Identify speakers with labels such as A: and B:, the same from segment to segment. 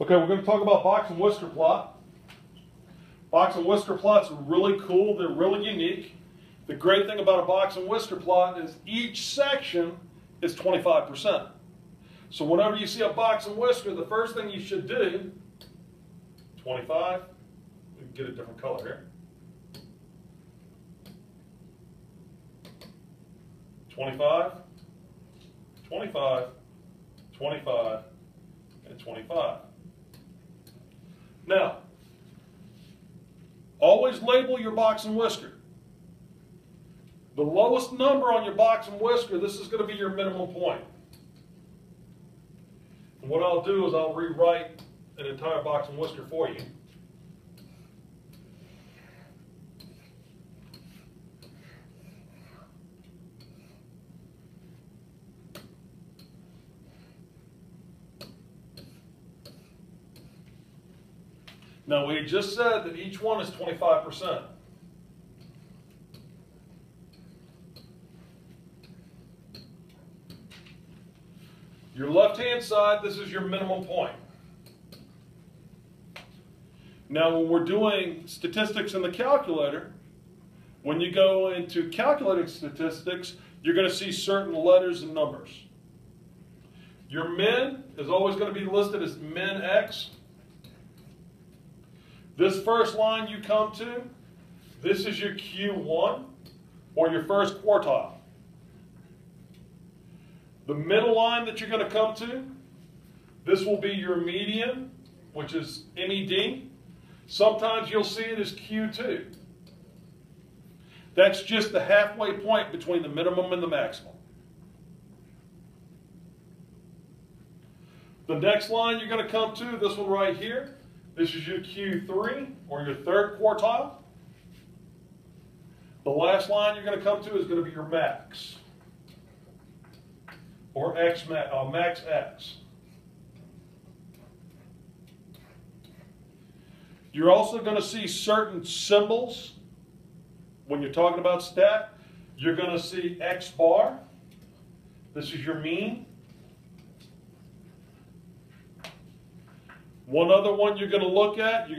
A: Okay, we're going to talk about box and whisker plot. Box and whisker plots are really cool. They're really unique. The great thing about a box and whisker plot is each section is 25%. So whenever you see a box and whisker, the first thing you should do, 25, we can get a different color here. 25, 25, 25, and 25. Now, always label your box and whisker. The lowest number on your box and whisker, this is going to be your minimum point. And what I'll do is I'll rewrite an entire box and whisker for you. Now, we just said that each one is 25%. Your left-hand side, this is your minimum point. Now, when we're doing statistics in the calculator, when you go into calculating statistics, you're going to see certain letters and numbers. Your min is always going to be listed as min x. This first line you come to, this is your Q1, or your first quartile. The middle line that you're going to come to, this will be your median, which is MED. Sometimes you'll see it as Q2. That's just the halfway point between the minimum and the maximum. The next line you're going to come to, this one right here, this is your Q3, or your third quartile. The last line you're going to come to is going to be your max, or max X. You're also going to see certain symbols when you're talking about stat. You're going to see X bar. This is your mean. One other one you're going to look at,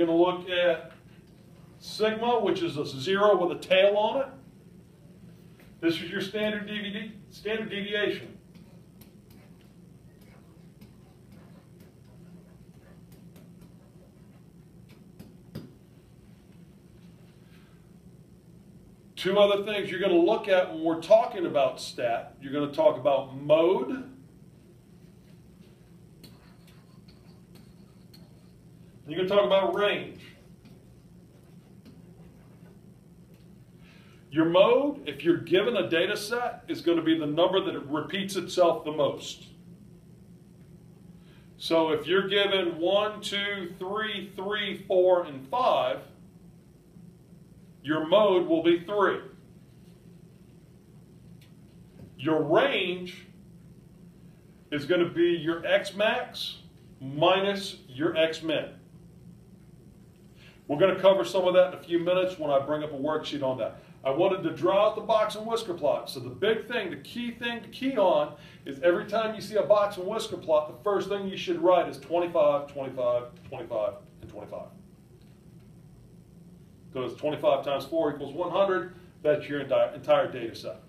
A: sigma, which is a 0 with a tail on it. This is your standard deviation. Two other things you're going to look at when we're talking about stat. You're going to talk about mode. You're going to talk about range. Your mode, if you're given a data set, is going to be the number that it repeats itself the most. So if you're given 1, 2, 3, 3, 4, and 5, your mode will be 3. Your range is going to be your X max minus your X min. We're going to cover some of that in a few minutes when I bring up a worksheet on that. I wanted to draw out the box and whisker plot. So the big thing, the key thing to key on is every time you see a box and whisker plot, the first thing you should write is 25, 25, 25, and 25. Because 25 times 4 equals 100. That's your entire data set.